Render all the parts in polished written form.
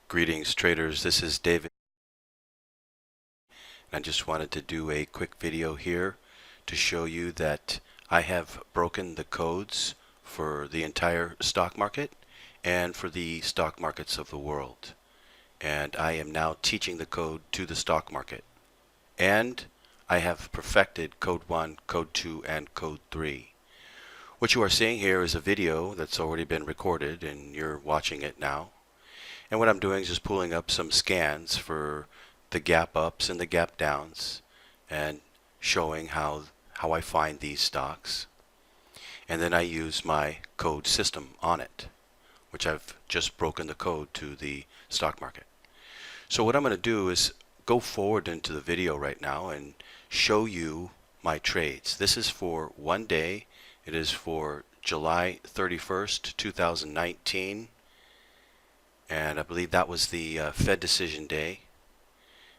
Greetings traders, this is David. I just wanted to do a quick video here to show you that I have broken the codes for the entire stock market and for the stock markets of the world. And I am now teaching the code to the stock market. And I have perfected code 1, code 2, and code 3. What you are seeing here is a video that's already been recorded and you're watching it now. And what I'm doing is just pulling up some scans for the gap ups and the gap downs and showing how I find these stocks. And then I use my code system on it, which I've just broken the code to the stock market. So what I'm going to do is go forward into the video right now and show you my trades. This is for one day. It is for July 31st, 2019. And I believe that was the Fed decision day.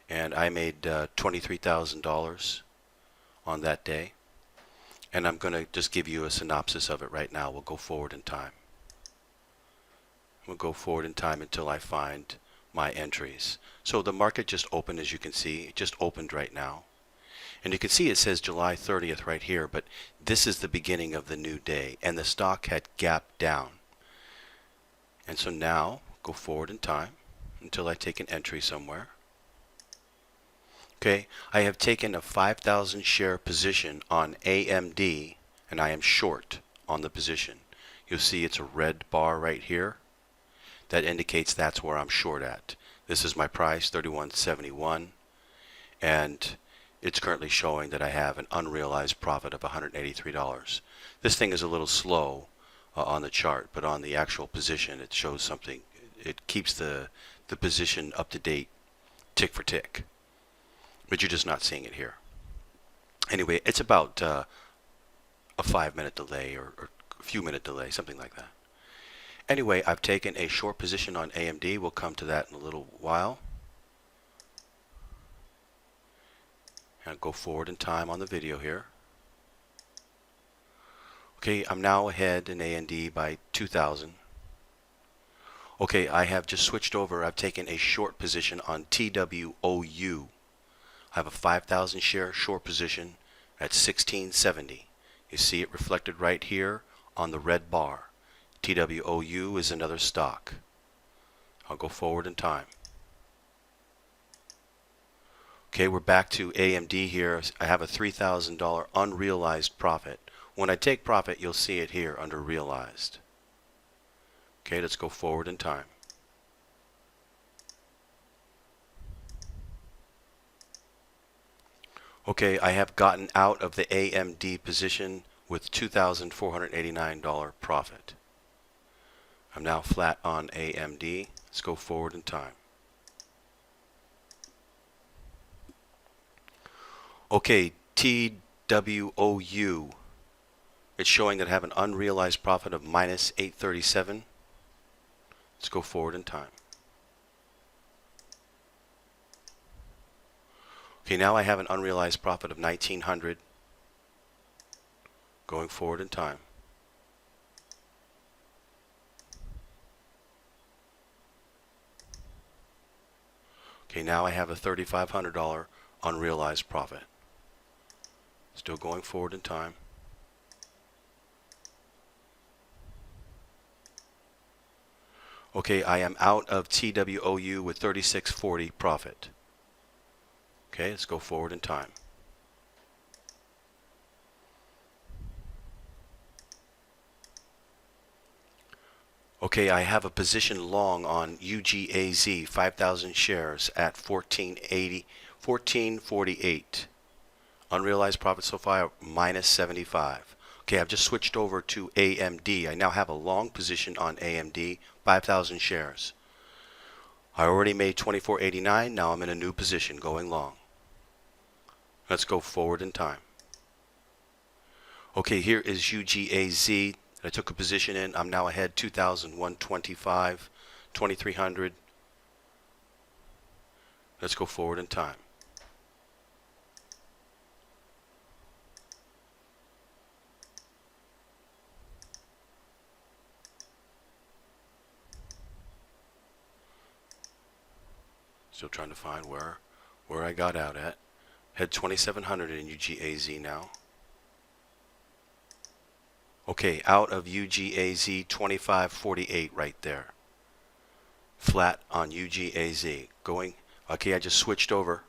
And I made $23,000 on that day. And I'm going to just give you a synopsis of it right now. We'll go forward in time. We'll go forward in time until I find my entries. So the market just opened, as you can see. It just opened right now. And you can see it says July 30th right here, but this is the beginning of the new day. And the stock had gapped down. And so now, go forward in time until I take an entry somewhere. Okay, I have taken a 5,000 share position on AMD and I am short on the position. You'll see it's a red bar right here. That indicates that's where I'm short at. This is my price, 31.71, and it's currently showing that I have an unrealized profit of $183. This thing is a little slow on the chart, but on the actual position it shows something. It keeps the position up to date tick for tick. But you're just not seeing it here. Anyway, it's about a 5-minute delay or a few minute delay, something like that. Anyway, I've taken a short position on AMD. We'll come to that in a little while. And I'll go forward in time on the video here. Okay, I'm now ahead in AMD by 2,000. Okay, I have just switched over. I've taken a short position on TWOU. I have a 5,000 share short position at 1670. You see it reflected right here on the red bar. TWOU is another stock. I'll go forward in time. Okay, we're back to AMD here. I have a $3,000 unrealized profit. When I take profit, you'll see it here under realized. Okay, let's go forward in time. Okay, I have gotten out of the AMD position with $2,489 profit. I'm now flat on AMD. Let's go forward in time. Okay, TWOU. It's showing that I have an unrealized profit of minus 837. Let's go forward in time. Okay, now I have an unrealized profit of 1900. Going forward in time. Okay, now I have a $3,500 unrealized profit. Still going forward in time. Okay, I am out of TWOU with 3640 profit. Okay, let's go forward in time. Okay, I have a position long on UGAZ, 5,000 shares at 1448. Unrealized profit so far, minus 75. Okay, I've just switched over to AMD. I now have a long position on AMD, 5,000 shares. I already made $24.89. Now I'm in a new position going long. Let's go forward in time. Okay, here is UGAZ. I took a position in. I'm now ahead 2,125, 2,300. Let's go forward in time. Still trying to find where I got out at. Had 2700 in UGAZ now. Okay, out of UGAZ 2548 right there. Flat on UGAZ. Going, okay, I just switched over.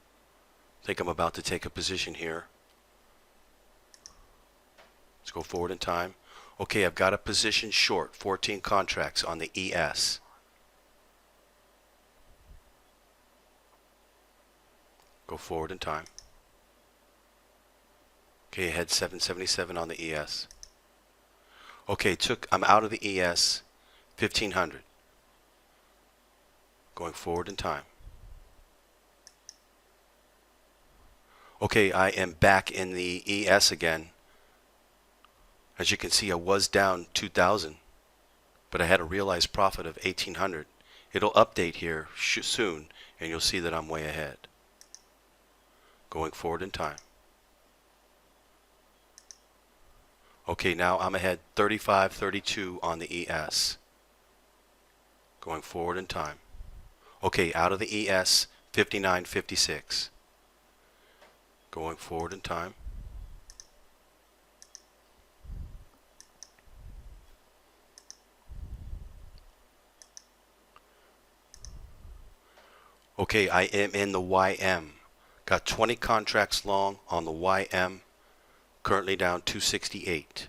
Think I'm about to take a position here. Let's go forward in time. Okay, I've got a position short, 14 contracts on the ES. Go forward in time. Okay, I had 777 on the ES. Okay, I'm out of the ES, 1500. Going forward in time. Okay, I am back in the ES again. As you can see, I was down 2000, but I had a realized profit of 1800. It'll update here soon, and you'll see that I'm way ahead. Going forward in time. Okay, now I'm ahead 35.32 on the ES. Going forward in time. Okay, out of the ES, 59.56. Going forward in time. Okay, I am in the YM. Got 20 contracts long on the YM. Currently down 268.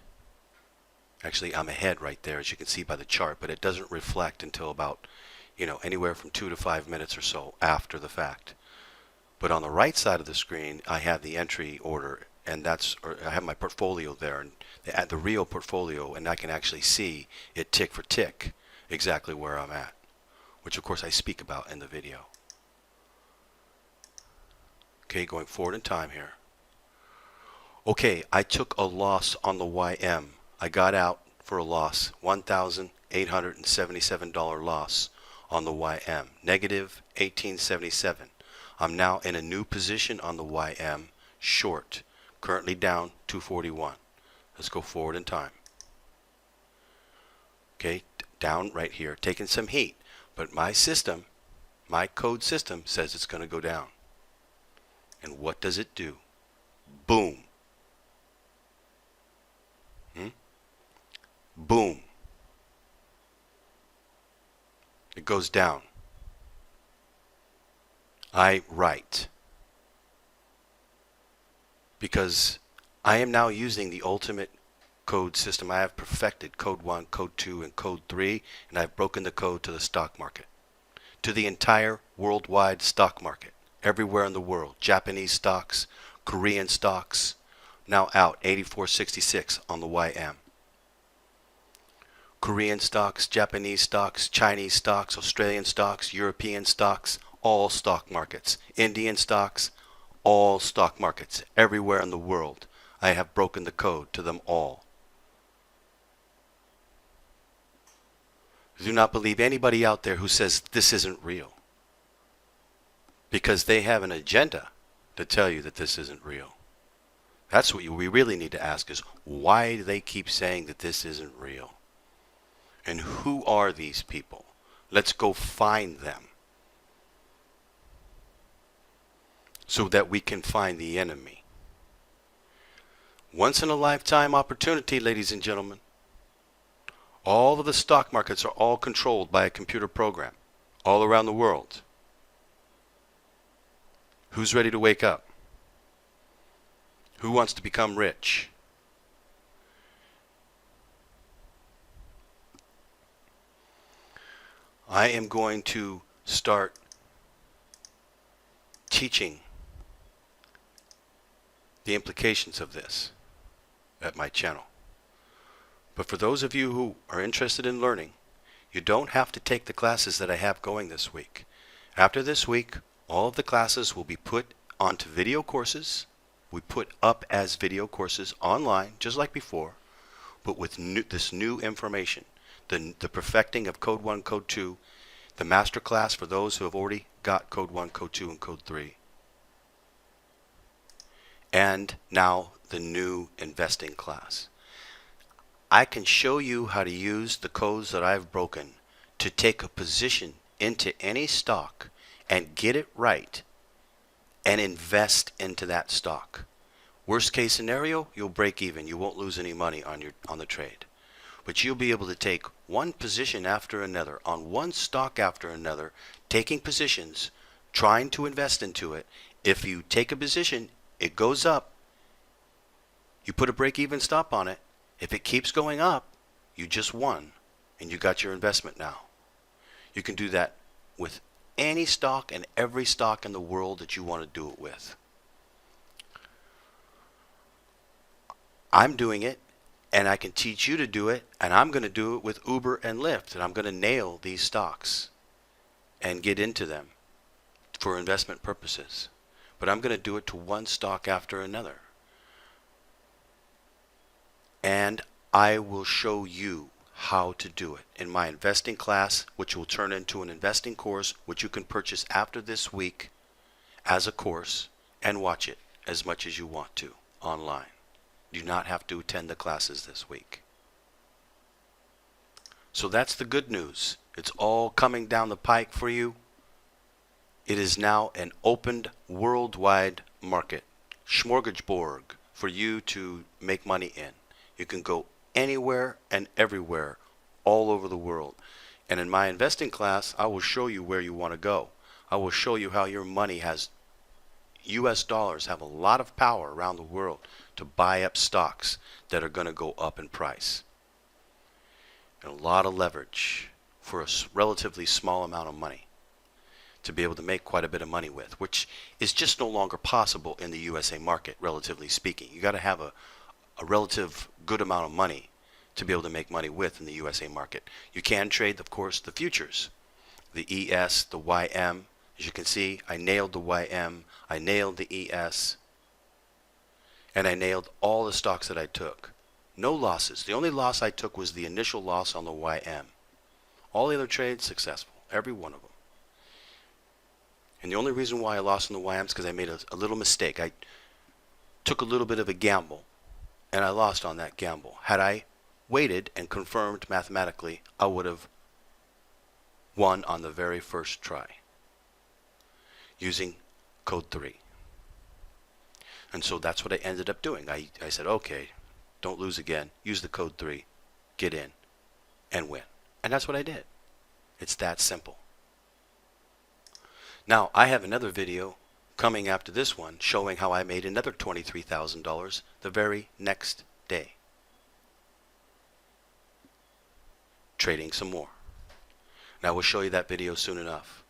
Actually, I'm ahead right there, as you can see by the chart, but it doesn't reflect until about, anywhere from 2 to 5 minutes or so after the fact. But on the right side of the screen, I have the entry order, and I have my portfolio there, and the real portfolio, and I can actually see it tick for tick exactly where I'm at, which of course I speak about in the video. Okay, going forward in time here. Okay, I took a loss on the YM. I got out for a loss, $1,877 loss on the YM, negative 1877. I'm now in a new position on the YM, short, currently down 241. Let's go forward in time. Okay, down right here, taking some heat, but my code system says it's going to go down. And what does it do? Boom. Boom. It goes down. I write. Because I am now using the ultimate code system. I have perfected code 1, code 2, and code 3, and I've broken the code to the stock market. To the entire worldwide stock market. Everywhere in the world. Japanese stocks, Korean stocks, now out 84.66 on the YM. Korean stocks, Japanese stocks, Chinese stocks, Australian stocks, European stocks, all stock markets. Indian stocks, all stock markets. Everywhere in the world, I have broken the code to them all. Do not believe anybody out there who says this isn't real. Because they have an agenda to tell you that this isn't real. That's what we really need to ask is, why do they keep saying that this isn't real? And who are these people? Let's go find them. So that we can find the enemy. Once in a lifetime opportunity, ladies and gentlemen. All of the stock markets are all controlled by a computer program. All around the world. Who's ready to wake up? Who wants to become rich? I am going to start teaching the implications of this at my channel. But for those of you who are interested in learning, you don't have to take the classes that I have going this week. After this week, all of the classes will be put onto video courses. We put up as video courses online, just like before, but with this new information. The perfecting of Code 1, Code 2, the master class for those who have already got Code 1, Code 2, and Code 3. And now the new investing class. I can show you how to use the codes that I've broken to take a position into any stock and get it right and invest into that stock. Worst case scenario, you'll break even. You won't lose any money on the trade. But you'll be able to take one position after another on one stock after another, taking positions, trying to invest into it. If you take a position, it goes up, you put a break-even stop on it. If it keeps going up, you just won and you got your investment now. You can do that with any stock and every stock in the world that you want to do it with. I'm doing it, and I can teach you to do it, and I'm going to do it with Uber and Lyft, and I'm going to nail these stocks and get into them for investment purposes. But I'm going to do it to one stock after another. And I will show you how to do it in my investing class, which will turn into an investing course, which you can purchase after this week as a course and watch it as much as you want to online. You do not have to attend the classes this week. So that's the good news. It's all coming down the pike for you. It is now an opened worldwide market, smorgasbord, for you to make money in. You can go anywhere and everywhere all over the world. And in my investing class, I will show you where you want to go. I will show you how your money has, US dollars have a lot of power around the world to buy up stocks that are going to go up in price. And a lot of leverage for a relatively small amount of money to be able to make quite a bit of money with, which is just no longer possible in the USA market, relatively speaking. You got to have a relative good amount of money to be able to make money with in the USA market. You can trade, of course, the futures, the ES, the YM. As you can see, I nailed the YM, I nailed the ES, and I nailed all the stocks that I took. No losses. The only loss I took was the initial loss on the YM. All the other trades successful, every one of them. And the only reason why I lost on the YM is because I made a little mistake. I took a little bit of a gamble, and I lost on that gamble. Had I waited and confirmed mathematically, I would have won on the very first try using code 3. And so that's what I ended up doing. I said, okay, don't lose again. Use the code 3, get in, and win. And that's what I did. It's that simple. Now, I have another video coming after this one showing how I made another $23,000 the very next day, trading some more. And I will show you that video soon enough.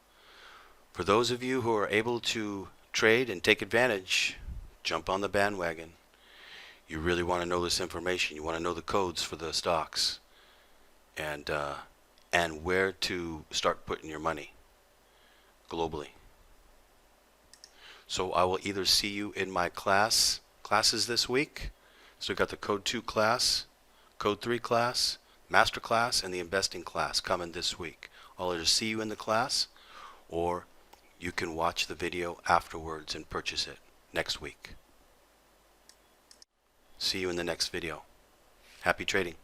For those of you who are able to trade and take advantage, jump on the bandwagon. You really want to know this information. You want to know the codes for the stocks and where to start putting your money globally. So I will either see you in my classes this week. So we've got the Code 2 class, Code 3 class, Master class, and the Investing class coming this week. I'll either see you in the class or you can watch the video afterwards and purchase it next week. See you in the next video. Happy trading.